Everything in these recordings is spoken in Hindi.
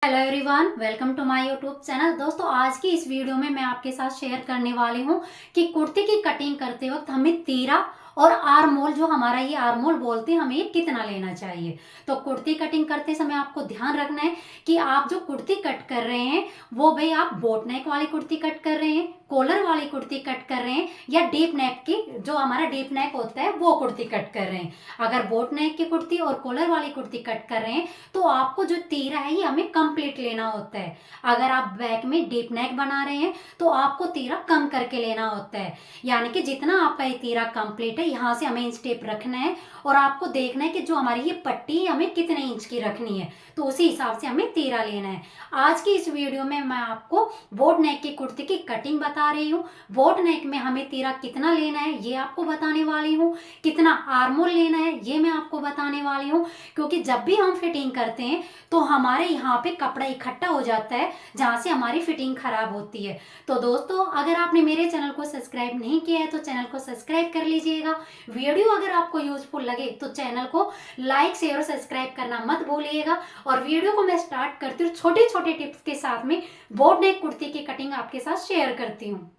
Hello everyone, welcome to my YouTube channel. दोस्तों, आज की इस वीडियो में मैं आपके साथ शेयर करने वाली हूँ कि कुर्ती की कटिंग करते वक्त हमें तीरा और आर्म होल, जो हमारा ये आर्म होल बोलते हैं, हमें ये कितना लेना चाहिए। तो कुर्ती कटिंग करते समय आपको ध्यान रखना है कि आप जो कुर्ती कट कर रहे हैं वो भाई आप बोट नेक वाली कुर्ती कट कर रहे हैं, कॉलर वाली कुर्ती कट कर रहे हैं, या डीप नेक की, जो हमारा डीप नेक होता है वो कुर्ती कट कर रहे हैं। अगर बोट नेक की कुर्ती और कॉलर वाली कुर्ती कट कर रहे हैं तो आपको जो तीरा है ये हमें कंप्लीट लेना होता है। अगर आप बैक में डीप नेक बना रहे हैं तो आपको तीरा कम करके लेना होता है, यानी कि जितना आपका ये तीरा कंप्लीट है यहाँ से हमें इंच टेप रखना है और आपको देखना है कि जो हमारी ये पट्टी हमें कितने इंच की रखनी है, तो उसी हिसाब से हमें तीरा लेना है। आज की इस वीडियो में मैं आपको बोट नेक की कुर्ती की कटिंग बता रही हूँ। बोट नेक में हमें तीरा कितना लेना है ये आपको बताने वाली हूँ, कितना आर्म होल लेना है ये मैं आपको बताने वाली हूँ, क्योंकि जब भी हम फिटिंग करते हैं तो हमारे यहाँ पे कपड़ा इकट्ठा हो जाता है जहाँ से हमारी फिटिंग खराब होती है। तो दोस्तों, अगर आपने मेरे चैनल को सब्सक्राइब नहीं किया है तो चैनल को सब्सक्राइब कर लीजिएगा। वीडियो अगर आपको यूजफुल लगे तो चैनल को लाइक शेयर और सब्सक्राइब करना मत भूलिएगा। और वीडियो को मैं स्टार्ट करती हूँ छोटे छोटे टिप्स के साथ में बोट नेक कुर्ती की कटिंग आपके साथ शेयर करती हूँ।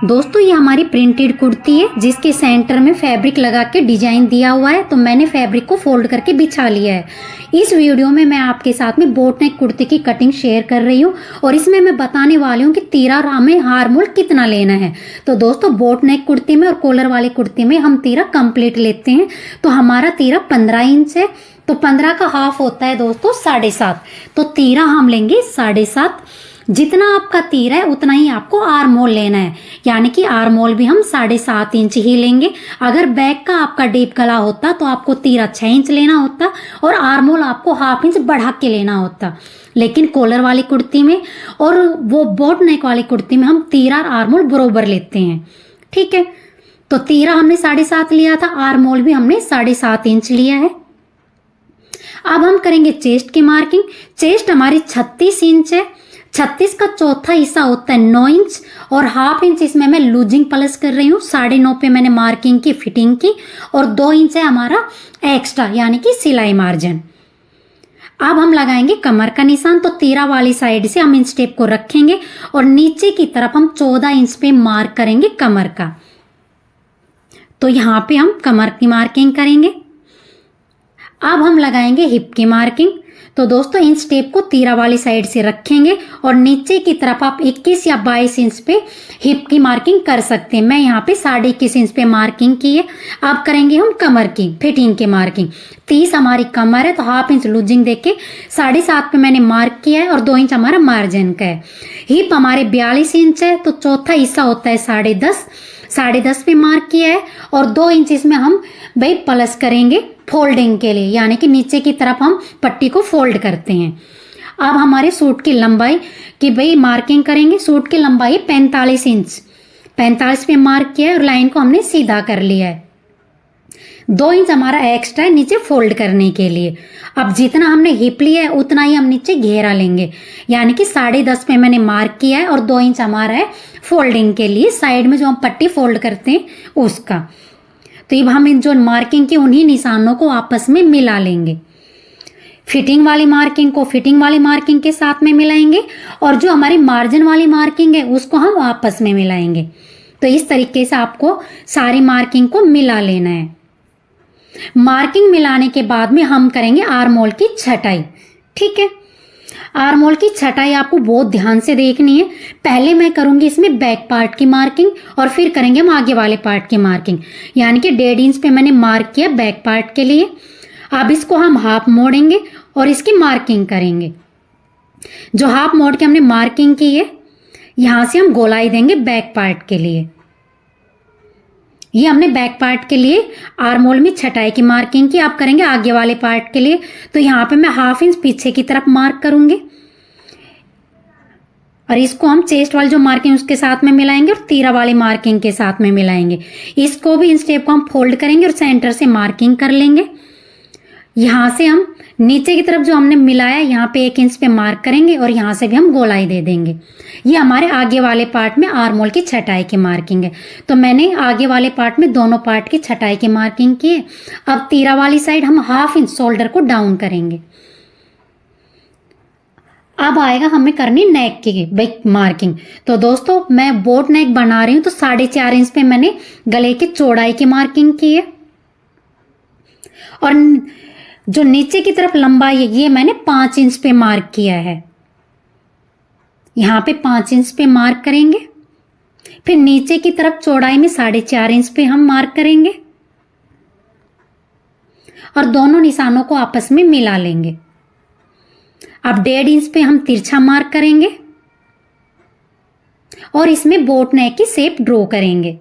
दोस्तों, ये हमारी प्रिंटेड कुर्ती है जिसके सेंटर में फैब्रिक लगा के डिजाइन दिया हुआ है, तो मैंने फैब्रिक को फोल्ड करके बिछा लिया है। इस वीडियो में मैं आपके साथ में बोट नेक कुर्ती की कटिंग शेयर कर रही हूँ और इसमें मैं बताने वाली हूँ कि तीरा हमें आर्म होल कितना लेना है। तो दोस्तों, बोट नेक कुर्ती में और कॉलर वाली कुर्ती में हम तीरा कंप्लीट लेते हैं, तो हमारा तीरा 15 इंच है, तो 15 का हाफ होता है दोस्तों 7.5। तो तीरा हम लेंगे 7.5। जितना आपका तीरा है उतना ही आपको आर्म होल लेना है, यानी कि आर्म होल भी हम 7.5 इंच ही लेंगे। अगर बैक का आपका डीप गला होता तो आपको तीरा 6 इंच लेना होता और आर्म होल आपको हाफ इंच बढ़ा के लेना होता। लेकिन कॉलर वाली कुर्ती में और वो बोट नेक वाली कुर्ती में हम तीरा और आर्म होल बरोबर लेते हैं। ठीक है, तो तीरा हमने 7.5 लिया था, आर्म होल भी हमने 7.5 इंच लिया है। अब हम करेंगे चेस्ट की मार्किंग। चेस्ट हमारी 36 इंच है। 36 का चौथा हिस्सा होता है 9 इंच और हाफ इंच इसमें मैं लूजिंग प्लस कर रही हूँ। 9.5 पे मैंने मार्किंग की, फिटिंग की, और 2 इंच है हमारा एक्स्ट्रा, यानी कि सिलाई मार्जिन। अब हम लगाएंगे कमर का निशान। तो तीरा वाली साइड से हम इंच टेप को रखेंगे और नीचे की तरफ हम 14 इंच पे मार्क करेंगे कमर का। तो यहाँ पे हम कमर की मार्किंग करेंगे। अब हम लगाएंगे हिप की मार्किंग। तो दोस्तों, इंच टेप को तीरा वाली साइड से रखेंगे और नीचे की तरफ आप 21 या 22 इंच पे हिप की मार्किंग कर सकते हैं। मैं यहाँ पे 21.5 इंच पे मार्किंग की है। अब करेंगे हम कमर की फिटिंग की मार्किंग। 30 हमारी कमर है, तो हाफ इंच लूजिंग देके 7.5 पे मैंने मार्क किया है और 2 इंच हमारा मार्जिन का है। हिप हमारे 42 इंच है, तो चौथा हिस्सा होता है 10.5 पे मार्क किया है और 2 इंच इसमें हम भाई प्लस करेंगे फोल्डिंग के लिए, यानी कि नीचे की तरफ हम पट्टी को फोल्ड करते हैं। अब हमारे सूट की लंबाई की भाई मार्किंग करेंगे। सूट की लंबाई 45 इंच, 45 पे मार्क किया है और लाइन को हमने सीधा कर लिया है। 2 इंच हमारा एक्स्ट्रा है नीचे फोल्ड करने के लिए। अब जितना हमने हिप लिया है उतना ही हम नीचे घेरा लेंगे, यानी कि 10.5 पे मैंने मार्क किया है और 2 इंच हमारा है फोल्डिंग के लिए, साइड में जो हम पट्टी फोल्ड करते हैं उसका। तो अब हम इन जो मार्किंग की उन्हीं निशानों को आपस में मिला लेंगे। फिटिंग वाली मार्किंग को फिटिंग वाली मार्किंग के साथ में मिलाएंगे और जो हमारी मार्जिन वाली मार्किंग है उसको हम आपस में मिलाएंगे। तो इस तरीके से आपको सारी मार्किंग को मिला लेना है। मार्किंग मिलाने के बाद में हम करेंगे आर्म होल की छटाई। ठीक है, आर्म होल की छटाई आपको बहुत ध्यान से देखनी है। पहले मैं करूंगी इसमें बैक पार्ट की मार्किंग और फिर करेंगे हम आगे वाले पार्ट की मार्किंग, यानी कि 1.5 इंच पे मैंने मार्क किया बैक पार्ट के लिए। अब इसको हम हाफ मोड़ेंगे और इसकी मार्किंग करेंगे। जो हाफ मोड़ के हमने मार्किंग की है यहां से हम गोलाई देंगे बैक पार्ट के लिए। ये हमने बैक पार्ट के लिए आर्म होल में छटाई की मार्किंग की। आप करेंगे आगे वाले पार्ट के लिए, तो यहाँ पे मैं हाफ इंच पीछे की तरफ मार्क करूंगी और इसको हम चेस्ट वाली जो मार्किंग उसके साथ में मिलाएंगे और तीरा वाली मार्किंग के साथ में मिलाएंगे। इसको भी इन स्टेप को हम फोल्ड करेंगे और सेंटर से मार्किंग कर लेंगे। यहाँ से हम नीचे की तरफ जो हमने मिलाया यहाँ पे 1 इंच पे मार्क करेंगे और यहाँ से भी हम गोलाई दे देंगे। ये हमारे आगे वाले पार्ट में आर्म होल की छटाई की मार्किंग है। तो मैंने आगे वाले पार्ट में दोनों पार्ट की छटाई की मार्किंग की है। अब तीरा वाली साइड हम हाफ इंच शोल्डर को डाउन करेंगे। अब आएगा हमें करनी नेक की मार्किंग। तो दोस्तों मैं बोट नेक बना रही हूँ, तो 4.5 इंच पे मैंने गले की चौड़ाई की मार्किंग की है, और जो नीचे की तरफ लंबाई है ये मैंने 5 इंच पे मार्क किया है। यहाँ पे 5 इंच पे मार्क करेंगे, फिर नीचे की तरफ चौड़ाई में 4.5 इंच पे हम मार्क करेंगे और दोनों निशानों को आपस में मिला लेंगे। अब 1.5 इंच पे हम तिरछा मार्क करेंगे और इसमें बोट नेक की शेप ड्रॉ करेंगे।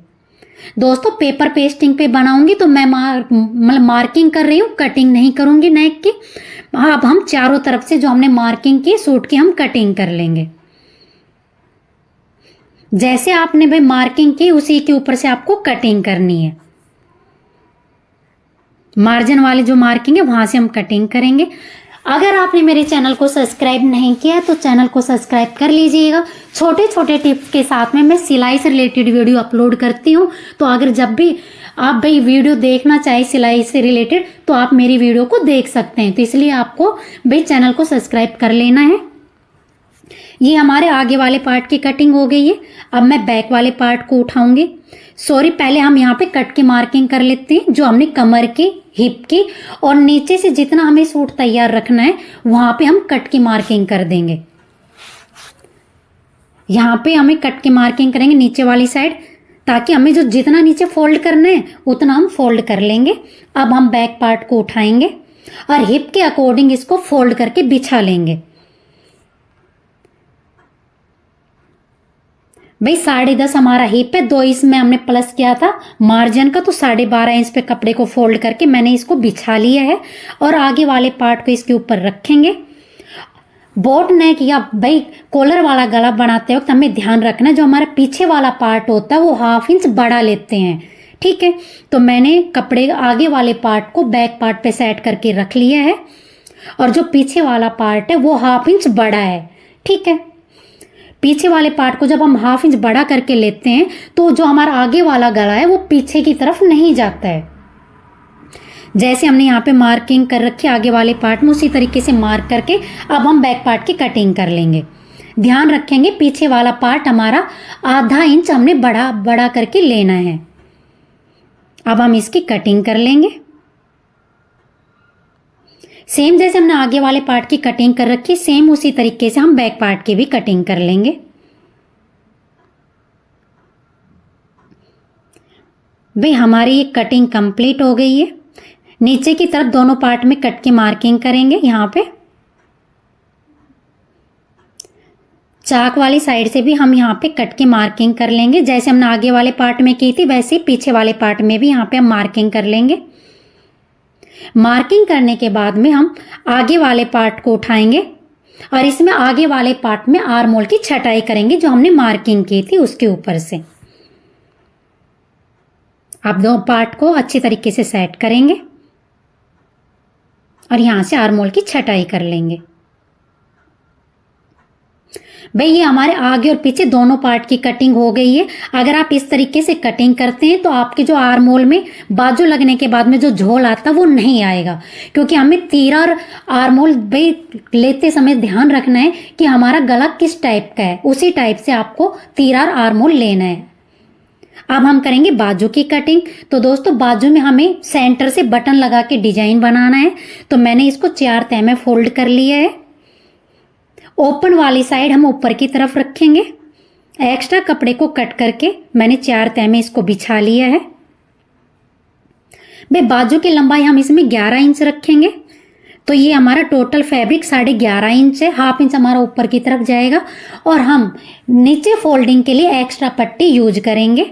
दोस्तों पेपर पेस्टिंग पे बनाऊंगी तो मैं मार्किंग कर रही हूँ, कटिंग नहीं करूंगी नेक की। अब हम चारों तरफ से जो हमने मार्किंग की सूट की हम कटिंग कर लेंगे। जैसे आपने भाई मार्किंग की उसी के ऊपर से आपको कटिंग करनी है। मार्जिन वाली जो मार्किंग है वहां से हम कटिंग करेंगे। अगर आपने मेरे चैनल को सब्सक्राइब नहीं किया तो चैनल को सब्सक्राइब कर लीजिएगा। छोटे छोटे टिप्स के साथ में मैं सिलाई से रिलेटेड वीडियो अपलोड करती हूँ, तो अगर जब भी आप भाई वीडियो देखना चाहे सिलाई से रिलेटेड तो आप मेरी वीडियो को देख सकते हैं। तो इसलिए आपको भाई चैनल को सब्सक्राइब कर लेना है। ये हमारे आगे वाले पार्ट की कटिंग हो गई है। अब मैं बैक वाले पार्ट को उठाऊंगी। पहले हम यहाँ पे कट की मार्किंग कर लेते हैं, जो हमने कमर की, हिप की और नीचे से जितना हमें सूट तैयार रखना है वहां पे हम कट की मार्किंग कर देंगे। यहाँ पे हमें कट की मार्किंग करेंगे नीचे वाली साइड, ताकि हमें जो जितना नीचे फोल्ड करना है उतना हम फोल्ड कर लेंगे। अब हम बैक पार्ट को उठाएंगे और हिप के अकॉर्डिंग इसको फोल्ड करके बिछा लेंगे। भाई 10.5 हमारा हिप है, 2 इसमें हमने प्लस किया था मार्जिन का, तो 12.5 इंच पे कपड़े को फोल्ड करके मैंने इसको बिछा लिया है और आगे वाले पार्ट को इसके ऊपर रखेंगे। बोट नेक या भाई कॉलर वाला गला बनाते वक्त हमें ध्यान रखना है, जो हमारा पीछे वाला पार्ट होता है वो 1/2 इंच बड़ा लेते हैं, ठीक है। तो मैंने कपड़े आगे वाले पार्ट को बैक पार्ट पे सेट करके रख लिया है और जो पीछे वाला पार्ट है वो 1/2 इंच बड़ा है, ठीक है। पीछे वाले पार्ट को जब हम 1/2 इंच बड़ा करके लेते हैं तो जो हमारा आगे वाला गला है वो पीछे की तरफ नहीं जाता है। जैसे हमने यहाँ पे मार्किंग कर रखी है आगे वाले पार्ट में, उसी तरीके से मार्क करके अब हम बैक पार्ट की कटिंग कर लेंगे। ध्यान रखेंगे पीछे वाला पार्ट हमारा 1/2 इंच हमने बड़ा करके लेना है। अब हम इसकी कटिंग कर लेंगे। सेम जैसे हमने आगे वाले पार्ट की कटिंग कर रखी, सेम उसी तरीके से हम बैक पार्ट की भी कटिंग कर लेंगे। भाई हमारी ये कटिंग कंप्लीट हो गई है। नीचे की तरफ दोनों पार्ट में कट की मार्किंग करेंगे। यहाँ पे चाक वाली साइड से भी हम यहाँ पे कट की मार्किंग कर लेंगे। जैसे हमने आगे वाले पार्ट में की थी वैसे ही पीछे वाले पार्ट में भी यहाँ पे हम मार्किंग कर लेंगे। मार्किंग करने के बाद में हम आगे वाले पार्ट को उठाएंगे और इसमें आगे वाले पार्ट में आर्म होल की छटाई करेंगे, जो हमने मार्किंग की थी उसके ऊपर से। आप दो पार्ट को अच्छी तरीके से सेट करेंगे और यहां से आर्म होल की छटाई कर लेंगे। भाई ये हमारे आगे और पीछे दोनों पार्ट की कटिंग हो गई है। अगर आप इस तरीके से कटिंग करते हैं तो आपके जो आर्म होल में बाजू लगने के बाद में जो झोल आता है वो नहीं आएगा, क्योंकि हमें तीरा और आर्म होल भाई लेते समय ध्यान रखना है कि हमारा गला किस टाइप का है, उसी टाइप से आपको तीरा और आर्म होल लेना है। अब हम करेंगे बाजू की कटिंग। तो दोस्तों बाजू में हमें सेंटर से बटन लगा के डिजाइन बनाना है, तो मैंने इसको 4 तह में फोल्ड कर लिया है। ओपन वाली साइड हम ऊपर की तरफ रखेंगे। एक्स्ट्रा कपड़े को कट करके मैंने 4 तह में इसको बिछा लिया है। भाई बाजू की लंबाई हम इसमें 11 इंच रखेंगे, तो ये हमारा टोटल फैब्रिक 11.5 इंच है। 1/2 इंच हमारा ऊपर की तरफ जाएगा और हम नीचे फोल्डिंग के लिए एक्स्ट्रा पट्टी यूज करेंगे।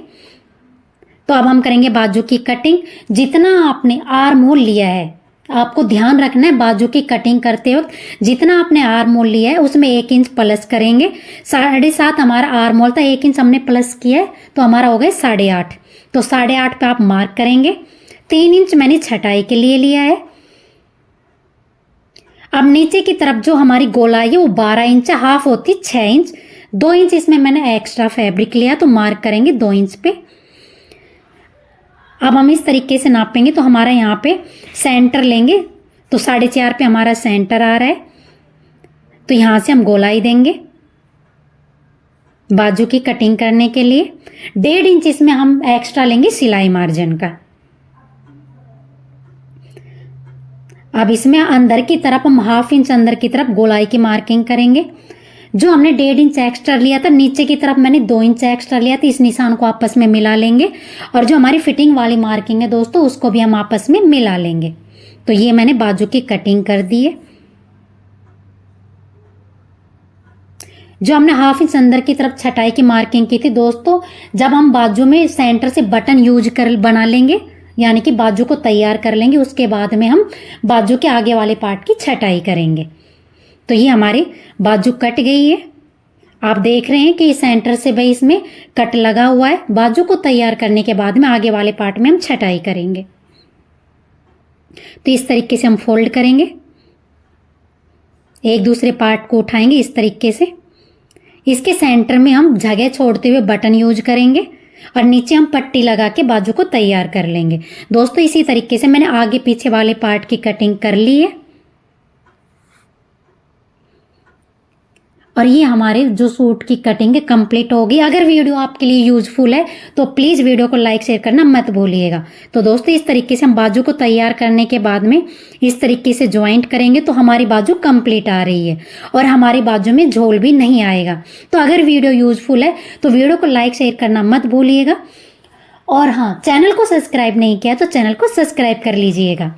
तो अब हम करेंगे बाजू की कटिंग। जितना आपने आर्म होल लिया है, आपको ध्यान रखना है बाजू की कटिंग करते वक्त जितना आपने आर्म होल लिया है उसमें 1 इंच प्लस करेंगे। 7.5 हमारा आर्म होल था, 1 इंच हमने प्लस किया है तो हमारा हो गया 8.5। तो 8.5 पे आप मार्क करेंगे। 3 इंच मैंने छटाई के लिए लिया है। अब नीचे की तरफ जो हमारी गोलाई है वो 12 इंच, हाफ होती 6 इंच। 2 इंच इसमें मैंने एक्स्ट्रा फैब्रिक लिया तो मार्क करेंगे 2 इंच पे। अब हम इस तरीके से नापेंगे तो हमारा यहाँ पे सेंटर लेंगे, तो 4.5 पे हमारा सेंटर आ रहा है। तो यहाँ से हम गोलाई देंगे बाजू की कटिंग करने के लिए। 1.5 इंच इसमें हम एक्स्ट्रा लेंगे सिलाई मार्जिन का। अब इसमें अंदर की तरफ हम 1/2 इंच अंदर की तरफ गोलाई की मार्किंग करेंगे। जो हमने 1.5 इंच एक्स्ट्रा लिया था, नीचे की तरफ मैंने 2 इंच एक्स्ट्रा लिया था, इस निशान को आपस में मिला लेंगे। और जो हमारी फिटिंग वाली मार्किंग है दोस्तों, उसको भी हम आपस में मिला लेंगे। तो ये मैंने बाजू की कटिंग कर दी है। जो हमने 1/2 इंच अंदर की तरफ छटाई की मार्किंग की थी दोस्तों, जब हम बाजू में सेंटर से बटन यूज कर बना लेंगे, यानी कि बाजू को तैयार कर लेंगे, उसके बाद में हम बाजू के आगे वाले पार्ट की छटाई करेंगे। तो ये हमारी बाजू कट गई है। आप देख रहे हैं कि सेंटर से भाई इसमें कट लगा हुआ है। बाजू को तैयार करने के बाद में आगे वाले पार्ट में हम छटाई करेंगे। तो इस तरीके से हम फोल्ड करेंगे, एक दूसरे पार्ट को उठाएंगे इस तरीके से। इसके सेंटर में हम जगह छोड़ते हुए बटन यूज करेंगे और नीचे हम पट्टी लगा के बाजू को तैयार कर लेंगे। दोस्तों इसी तरीके से मैंने आगे पीछे वाले पार्ट की कटिंग कर ली है। और ये हमारे जो सूट की कटिंग है कंप्लीट होगी। अगर वीडियो आपके लिए यूजफुल है तो प्लीज़ वीडियो को लाइक शेयर करना मत भूलिएगा। तो दोस्तों इस तरीके से हम बाजू को तैयार करने के बाद में इस तरीके से ज्वाइंट करेंगे तो हमारी बाजू कंप्लीट आ रही है और हमारी बाजू में झोल भी नहीं आएगा। तो अगर वीडियो यूजफुल है तो वीडियो को लाइक शेयर करना मत भूलिएगा। और हाँ, चैनल को सब्सक्राइब नहीं किया तो चैनल को सब्सक्राइब कर लीजिएगा।